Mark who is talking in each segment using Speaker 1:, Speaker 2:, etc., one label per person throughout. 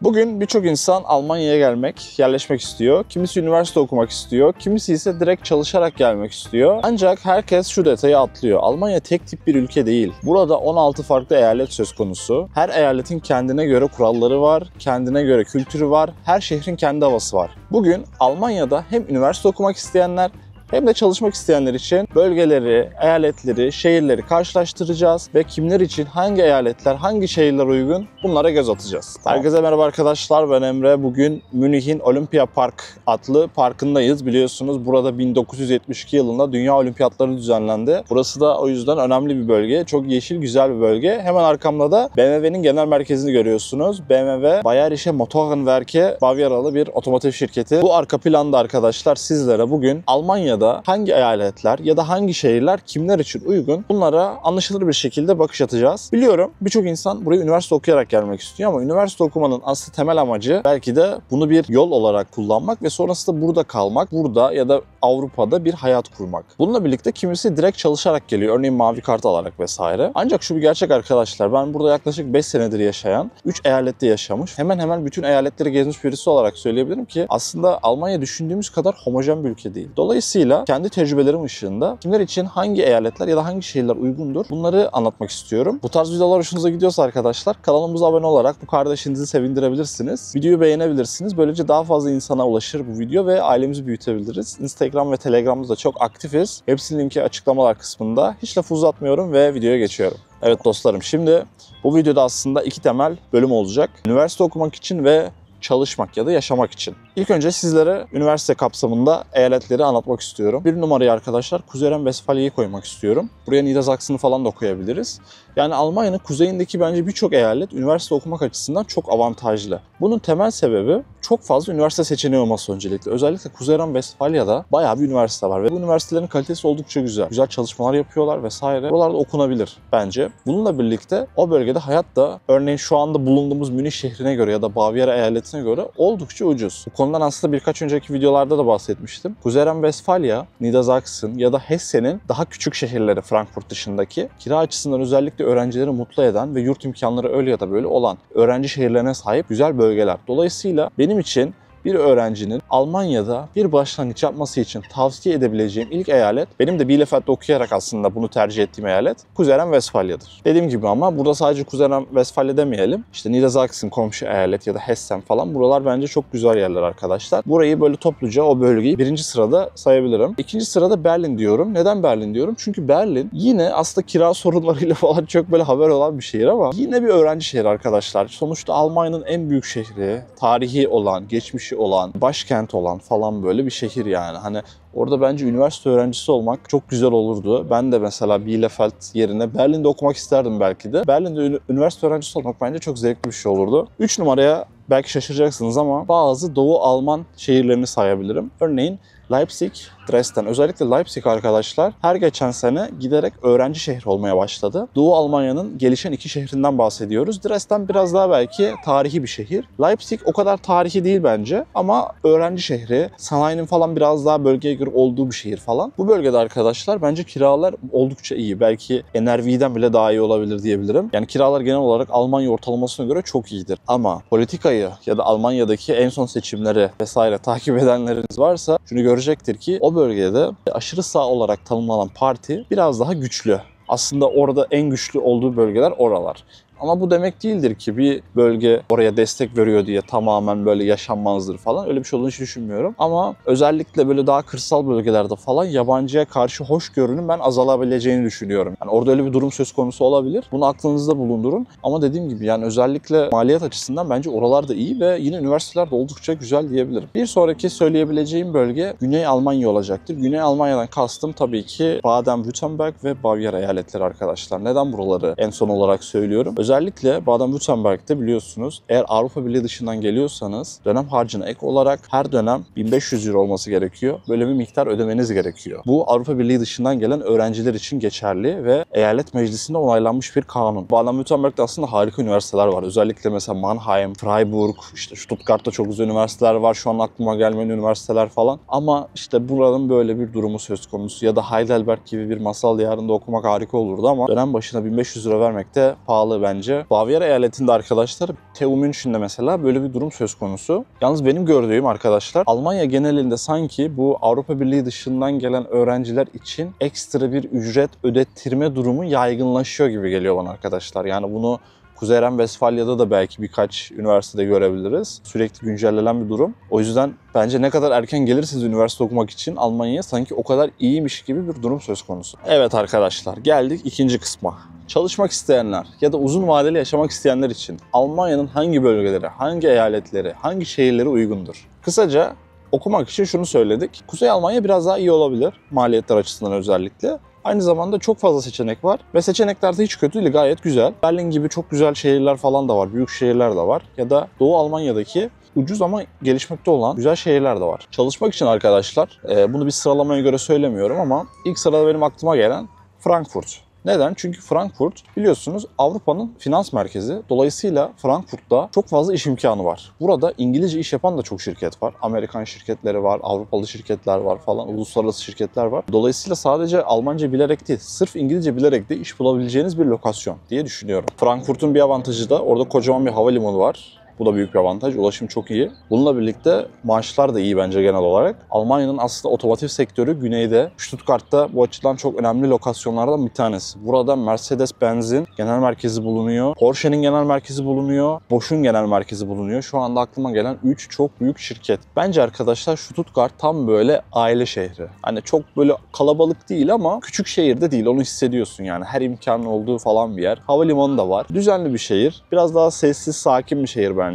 Speaker 1: Bugün birçok insan Almanya'ya gelmek, yerleşmek istiyor. Kimisi üniversite okumak istiyor, kimisi ise direkt çalışarak gelmek istiyor. Ancak herkes şu detayı atlıyor. Almanya tek tip bir ülke değil. Burada 16 farklı eyalet söz konusu. Her eyaletin kendine göre kuralları var, kendine göre kültürü var, her şehrin kendi havası var. Bugün Almanya'da hem üniversite okumak isteyenler hem de çalışmak isteyenler için bölgeleri, eyaletleri, şehirleri karşılaştıracağız ve kimler için hangi eyaletler, hangi şehirler uygun bunlara göz atacağız. Herkese merhaba arkadaşlar, ben Emre. Bugün Münih'in Olympia Park adlı parkındayız. Biliyorsunuz burada 1972 yılında Dünya Olimpiyatları düzenlendi. Burası da o yüzden önemli bir bölge. Çok yeşil, güzel bir bölge. Hemen arkamda da BMW'nin genel merkezini görüyorsunuz. BMW Bayerische Motorenwerke Bavyeralı bir otomotiv şirketi. Bu arka planda arkadaşlar sizlere bugün Almanya'da hangi eyaletler ya da hangi şehirler kimler için uygun bunlara anlaşılır bir şekilde bakış atacağız. Biliyorum birçok insan buraya üniversite okuyarak gelmek istiyor ama üniversite okumanın aslında temel amacı belki de bunu bir yol olarak kullanmak ve sonrasında burada kalmak, burada ya da Avrupa'da bir hayat kurmak. Bununla birlikte kimisi direkt çalışarak geliyor. Örneğin mavi kart alarak vesaire. Ancak şu bir gerçek arkadaşlar, ben burada yaklaşık 5 senedir yaşayan, 3 eyalette yaşamış, hemen hemen bütün eyaletleri gezmiş birisi olarak söyleyebilirim ki aslında Almanya düşündüğümüz kadar homojen bir ülke değil. Dolayısıyla kendi tecrübelerim ışığında kimler için hangi eyaletler ya da hangi şehirler uygundur bunları anlatmak istiyorum. Bu tarz videolar hoşunuza gidiyorsa arkadaşlar kanalımıza abone olarak bu kardeşinizi sevindirebilirsiniz. Videoyu beğenebilirsiniz. Böylece daha fazla insana ulaşır bu video ve ailemizi büyütebiliriz. Instagram ve Telegram'da da çok aktifiz. Hepsinin linki açıklamalar kısmında. Hiç lafı uzatmıyorum ve videoya geçiyorum. Evet dostlarım, şimdi bu videoda aslında 2 temel bölüm olacak. Üniversite okumak için ve çalışmak ya da yaşamak için. İlk önce sizlere üniversite kapsamında eyaletleri anlatmak istiyorum. Bir numarayı arkadaşlar Kuzey Ren-Vesfalya'yı koymak istiyorum. Buraya Niedersachsen'ı falan da koyabiliriz. Yani Almanya'nın kuzeyindeki bence birçok eyalet üniversite okumak açısından çok avantajlı. Bunun temel sebebi çok fazla üniversite seçeneği olması öncelikle. Özellikle Kuzey Ren-Vesfalya'da bayağı bir üniversite var ve bu üniversitelerin kalitesi oldukça güzel. Güzel çalışmalar yapıyorlar vesaire. Buralarda okunabilir bence. Bununla birlikte o bölgede hayat da örneğin şu anda bulunduğumuz Münih şehrine göre ya da Bavyera eyaletine göre oldukça ucuz. Bu konudan aslında birkaç önceki videolarda da bahsetmiştim. Kuzey Ren-Vesfalya, Niedersachsen ya da Hesse'nin daha küçük şehirleri Frankfurt dışındaki kira açısından özellikle öğrencileri mutlu eden ve yurt imkanları öyle ya da böyle olan öğrenci şehirlerine sahip güzel bölgeler. Dolayısıyla benim için bir öğrencinin Almanya'da bir başlangıç yapması için tavsiye edebileceğim ilk eyalet, benim de Bielefeld'de okuyarak aslında bunu tercih ettiğim eyalet Kuzey Ren-Vesfalya'dır. Dediğim gibi ama burada sadece Kuzey Ren-Vesfalya demeyelim. İşte Niedersachsen komşu eyalet ya da Hessen falan, buralar bence çok güzel yerler arkadaşlar. Burayı böyle topluca o bölgeyi 1. sırada sayabilirim. 2. sırada Berlin diyorum. Neden Berlin diyorum? Çünkü Berlin yine aslında kira sorunlarıyla falan çok böyle haber olan bir şehir ama yine bir öğrenci şehri arkadaşlar. Sonuçta Almanya'nın en büyük şehri, tarihi olan, geçmişi olan, başkent olan falan böyle bir şehir yani. Hani orada bence üniversite öğrencisi olmak çok güzel olurdu. Ben de mesela Bielefeld yerine Berlin'de okumak isterdim belki de. Berlin'de üniversite öğrencisi olmak bence çok zevkli bir şey olurdu. 3 numaraya belki şaşıracaksınız ama bazı Doğu Alman şehirlerini sayabilirim. Örneğin Leipzig, Dresden. Özellikle Leipzig arkadaşlar her geçen sene giderek öğrenci şehri olmaya başladı. Doğu Almanya'nın gelişen 2 şehrinden bahsediyoruz. Dresden biraz daha belki tarihi bir şehir. Leipzig o kadar tarihi değil bence ama öğrenci şehri, sanayinin falan biraz daha bölgeye göre olduğu bir şehir falan. Bu bölgede arkadaşlar bence kiralar oldukça iyi. Belki NRV'den bile daha iyi olabilir diyebilirim. Yani kiralar genel olarak Almanya ortalamasına göre çok iyidir. Ama politikayı ya da Almanya'daki en son seçimleri vesaire takip edenleriniz varsa şunu görecektir ki o bölgede aşırı sağ olarak tanımlanan parti biraz daha güçlü. Aslında orada en güçlü olduğu bölgeler oralar. Ama bu demek değildir ki bir bölge oraya destek veriyor diye tamamen böyle yaşanmazdır falan. Öyle bir şey olduğunu hiç düşünmüyorum. Ama özellikle böyle daha kırsal bölgelerde falan yabancıya karşı hoşgörünün ben azalabileceğini düşünüyorum. Yani orada öyle bir durum söz konusu olabilir. Bunu aklınızda bulundurun. Ama dediğim gibi yani özellikle maliyet açısından bence oralar da iyi ve yine üniversiteler de oldukça güzel diyebilirim. Bir sonraki söyleyebileceğim bölge Güney Almanya olacaktır. Güney Almanya'dan kastım tabii ki Baden-Württemberg ve Bavyera eyaletleri arkadaşlar. Neden buraları en son olarak söylüyorum? Özellikle Baden-Württemberg'de biliyorsunuz eğer Avrupa Birliği dışından geliyorsanız dönem harcına ek olarak her dönem 1500 euro olması gerekiyor. Böyle bir miktar ödemeniz gerekiyor. Bu Avrupa Birliği dışından gelen öğrenciler için geçerli ve eyalet meclisinde onaylanmış bir kanun. Baden-Württemberg'de aslında harika üniversiteler var. Özellikle mesela Mannheim, Freiburg, işte Stuttgart'ta çok güzel üniversiteler var. Şu an aklıma gelmeyen üniversiteler falan. Ama işte buranın böyle bir durumu söz konusu. Ya da Heidelberg gibi bir masal diyarında okumak harika olurdu ama dönem başına 1500 euro vermek de pahalı bence. bence. Bavyera eyaletinde arkadaşlar, TU München'de mesela böyle bir durum söz konusu. Yalnız benim gördüğüm arkadaşlar, Almanya genelinde sanki bu Avrupa Birliği dışından gelen öğrenciler için ekstra bir ücret ödettirme durumu yaygınlaşıyor gibi geliyor bana arkadaşlar. Yani bunu Kuzey Ren-Vesfalya'da da belki birkaç üniversitede görebiliriz. Sürekli güncellenen bir durum. O yüzden bence ne kadar erken gelirsiniz üniversite okumak için Almanya'ya sanki o kadar iyiymiş gibi bir durum söz konusu. Evet arkadaşlar, geldik ikinci kısma. Çalışmak isteyenler ya da uzun vadeli yaşamak isteyenler için Almanya'nın hangi bölgeleri, hangi eyaletleri, hangi şehirleri uygundur? Kısaca okumak için şunu söyledik. Kuzey Almanya biraz daha iyi olabilir, maliyetler açısından özellikle. Aynı zamanda çok fazla seçenek var ve seçenekler de hiç kötü değil, gayet güzel. Berlin gibi çok güzel şehirler falan da var, büyük şehirler de var. Ya da Doğu Almanya'daki ucuz ama gelişmekte olan güzel şehirler de var. Çalışmak için arkadaşlar, bunu bir sıralamaya göre söylemiyorum ama ilk sırada benim aklıma gelen Frankfurt. Neden? Çünkü Frankfurt biliyorsunuz Avrupa'nın finans merkezi. Dolayısıyla Frankfurt'ta çok fazla iş imkanı var. Burada İngilizce iş yapan da çok şirket var. Amerikan şirketleri var, Avrupalı şirketler var falan, uluslararası şirketler var. Dolayısıyla sadece Almanca bilerek değil, sırf İngilizce bilerek de iş bulabileceğiniz bir lokasyon diye düşünüyorum. Frankfurt'un bir avantajı da orada kocaman bir havalimanı var. Bu da büyük bir avantaj. Ulaşım çok iyi. Bununla birlikte maaşlar da iyi bence genel olarak. Almanya'nın aslında otomotiv sektörü güneyde. Stuttgart'ta bu açıdan çok önemli lokasyonlardan bir tanesi. Burada Mercedes-Benz'in genel merkezi bulunuyor. Porsche'nin genel merkezi bulunuyor. Bosch'un genel merkezi bulunuyor. Şu anda aklıma gelen 3 çok büyük şirket. Bence arkadaşlar Stuttgart tam böyle aile şehri. Hani çok böyle kalabalık değil ama küçük şehirde değil. Onu hissediyorsun yani. Her imkanın olduğu falan bir yer. Havalimanı da var. Düzenli bir şehir. Biraz daha sessiz, sakin bir şehir bence.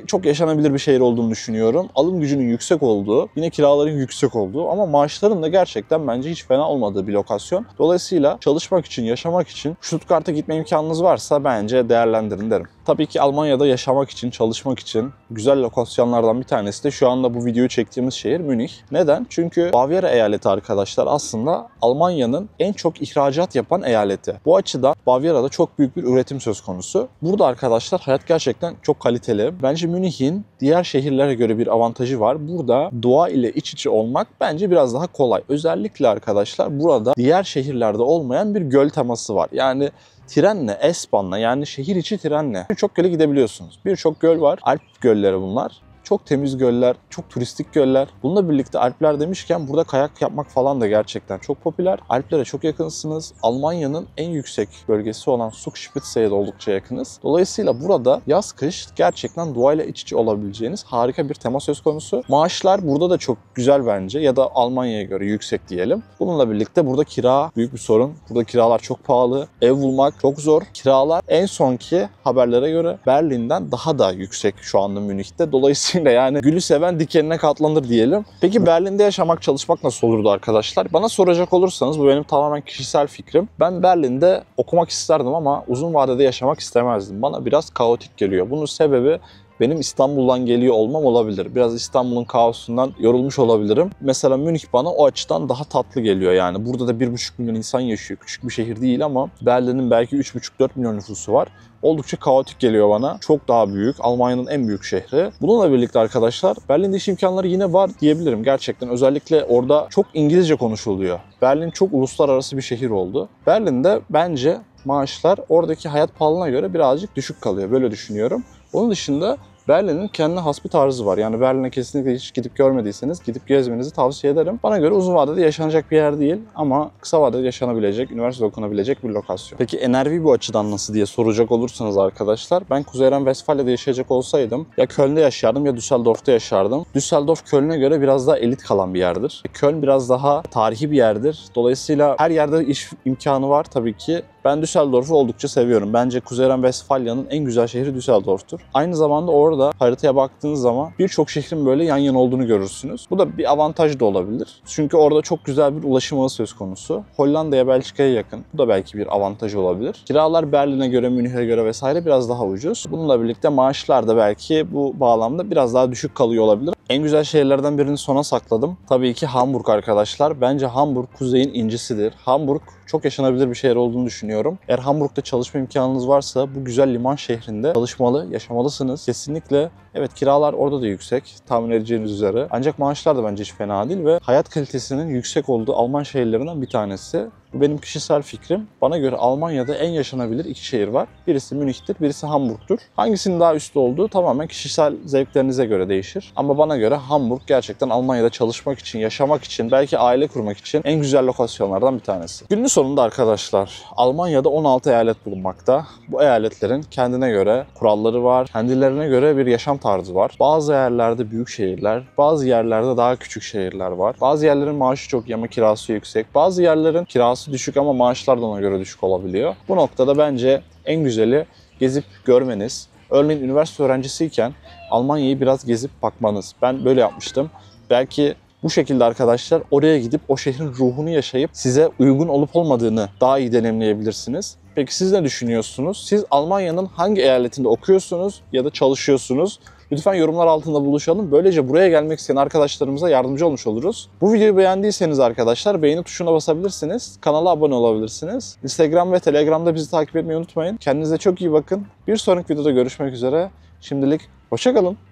Speaker 1: Çok yaşanabilir bir şehir olduğunu düşünüyorum. Alım gücünün yüksek olduğu, yine kiraların yüksek olduğu ama maaşların da gerçekten bence hiç fena olmadığı bir lokasyon. Dolayısıyla çalışmak için, yaşamak için Stuttgart'a gitme imkanınız varsa bence değerlendirin derim. Tabii ki Almanya'da yaşamak için, çalışmak için güzel lokasyonlardan bir tanesi de şu anda bu videoyu çektiğimiz şehir Münih. Neden? Çünkü Bavyera eyaleti arkadaşlar aslında Almanya'nın en çok ihracat yapan eyaleti. Bu açıdan Bavyera'da çok büyük bir üretim söz konusu. Burada arkadaşlar hayat gerçekten çok kaliteli. Bence Münih'in diğer şehirlere göre bir avantajı var. Burada doğa ile iç içe olmak bence biraz daha kolay. Özellikle arkadaşlar burada diğer şehirlerde olmayan bir göl teması var. Yani trenle, S-Bahn'la yani şehir içi trenle birçok göle gidebiliyorsunuz. Birçok göl var. Alp gölleri bunlar. Çok temiz göller, çok turistik göller. Bununla birlikte Alpler demişken burada kayak yapmak falan da gerçekten çok popüler. Alplere çok yakınsınız. Almanya'nın en yüksek bölgesi olan Zugspitze'ye de oldukça yakınız. Dolayısıyla burada yaz kış gerçekten doğayla iç içe olabileceğiniz harika bir tema söz konusu. Maaşlar burada da çok güzel bence ya da Almanya'ya göre yüksek diyelim. Bununla birlikte burada kira büyük bir sorun. Burada kiralar çok pahalı. Ev bulmak çok zor. Kiralar en sonki haberlere göre Berlin'den daha da yüksek şu anda Münih'te. Dolayısıyla yani gülü seven dikenine katlanır diyelim. Peki Berlin'de yaşamak, çalışmak nasıl olurdu arkadaşlar? Bana soracak olursanız bu benim tamamen kişisel fikrim. Ben Berlin'de okumak isterdim ama uzun vadede yaşamak istemezdim. Bana biraz kaotik geliyor. Bunun sebebi benim İstanbul'dan geliyor olmam olabilir. Biraz İstanbul'un kaosundan yorulmuş olabilirim. Mesela Münih bana o açıdan daha tatlı geliyor yani. Burada da 1,5 milyon insan yaşıyor. Küçük bir şehir değil ama Berlin'in belki 3,5-4 milyon nüfusu var. Oldukça kaotik geliyor bana. Çok daha büyük. Almanya'nın en büyük şehri. Bununla birlikte arkadaşlar Berlin'de iş imkanları yine var diyebilirim gerçekten. Özellikle orada çok İngilizce konuşuluyor. Berlin çok uluslararası bir şehir oldu. Berlin'de bence maaşlar oradaki hayat pahalılığına göre birazcık düşük kalıyor. Böyle düşünüyorum. Onun dışında Berlin'in kendine has bir tarzı var. Yani Berlin'e kesinlikle hiç gidip görmediyseniz gidip gezmenizi tavsiye ederim. Bana göre uzun vadede yaşanacak bir yer değil ama kısa vadede yaşanabilecek, üniversite okunabilecek bir lokasyon. Peki NRW bu açıdan nasıl diye soracak olursanız arkadaşlar, ben Kuzey Ren-Vesfalya'da yaşayacak olsaydım ya Köln'de yaşardım ya Düsseldorf'ta yaşardım. Düsseldorf Köln'e göre biraz daha elit kalan bir yerdir. Köln biraz daha tarihi bir yerdir. Dolayısıyla her yerde iş imkanı var tabii ki. Ben Düsseldorf'u oldukça seviyorum. Bence Kuzey Ren-Vesfalya'nın en güzel şehri Düsseldorf'tur. Aynı zamanda orada haritaya baktığınız zaman birçok şehrin böyle yan yana olduğunu görürsünüz. Bu da bir avantaj da olabilir. Çünkü orada çok güzel bir ulaşım ağı söz konusu. Hollanda'ya, Belçika'ya yakın. Bu da belki bir avantaj olabilir. Kiralar Berlin'e göre, Münih'e göre vesaire biraz daha ucuz. Bununla birlikte maaşlar da belki bu bağlamda biraz daha düşük kalıyor olabilir. En güzel şehirlerden birini sona sakladım. Tabii ki Hamburg arkadaşlar. Bence Hamburg kuzeyin incisidir. Hamburg çok yaşanabilir bir şehir olduğunu düşünüyorum. Eğer Hamburg'da çalışma imkanınız varsa bu güzel liman şehrinde çalışmalı, yaşamalısınız. Kesinlikle evet, kiralar orada da yüksek tahmin edeceğiniz üzere. Ancak maaşlar da bence hiç fena değil ve hayat kalitesinin yüksek olduğu Alman şehirlerinden bir tanesi. Bu benim kişisel fikrim. Bana göre Almanya'da en yaşanabilir iki şehir var. Birisi Münih'tir, birisi Hamburg'tur. Hangisinin daha üstü olduğu tamamen kişisel zevklerinize göre değişir. Ama bana göre Hamburg gerçekten Almanya'da çalışmak için, yaşamak için, belki aile kurmak için en güzel lokasyonlardan bir tanesi. Günün sonunda arkadaşlar, Almanya'da 16 eyalet bulunmakta. Bu eyaletlerin kendine göre kuralları var, kendilerine göre bir yaşam tarzı var. Bazı yerlerde büyük şehirler, bazı yerlerde daha küçük şehirler var. Bazı yerlerin maaşı çok iyi ama kirası yüksek. Bazı yerlerin kirası düşük ama maaşlar da ona göre düşük olabiliyor. Bu noktada bence en güzeli gezip görmeniz. Örneğin üniversite öğrencisiyken Almanya'yı biraz gezip bakmanız. Ben böyle yapmıştım. Belki bu şekilde arkadaşlar oraya gidip o şehrin ruhunu yaşayıp size uygun olup olmadığını daha iyi deneyimleyebilirsiniz. Peki siz ne düşünüyorsunuz? Siz Almanya'nın hangi eyaletinde okuyorsunuz ya da çalışıyorsunuz? Lütfen yorumlar altında buluşalım. Böylece buraya gelmek isteyen arkadaşlarımıza yardımcı olmuş oluruz. Bu videoyu beğendiyseniz arkadaşlar beğeni tuşuna basabilirsiniz. Kanala abone olabilirsiniz. Instagram ve Telegram'da bizi takip etmeyi unutmayın. Kendinize çok iyi bakın. Bir sonraki videoda görüşmek üzere. Şimdilik hoşça kalın.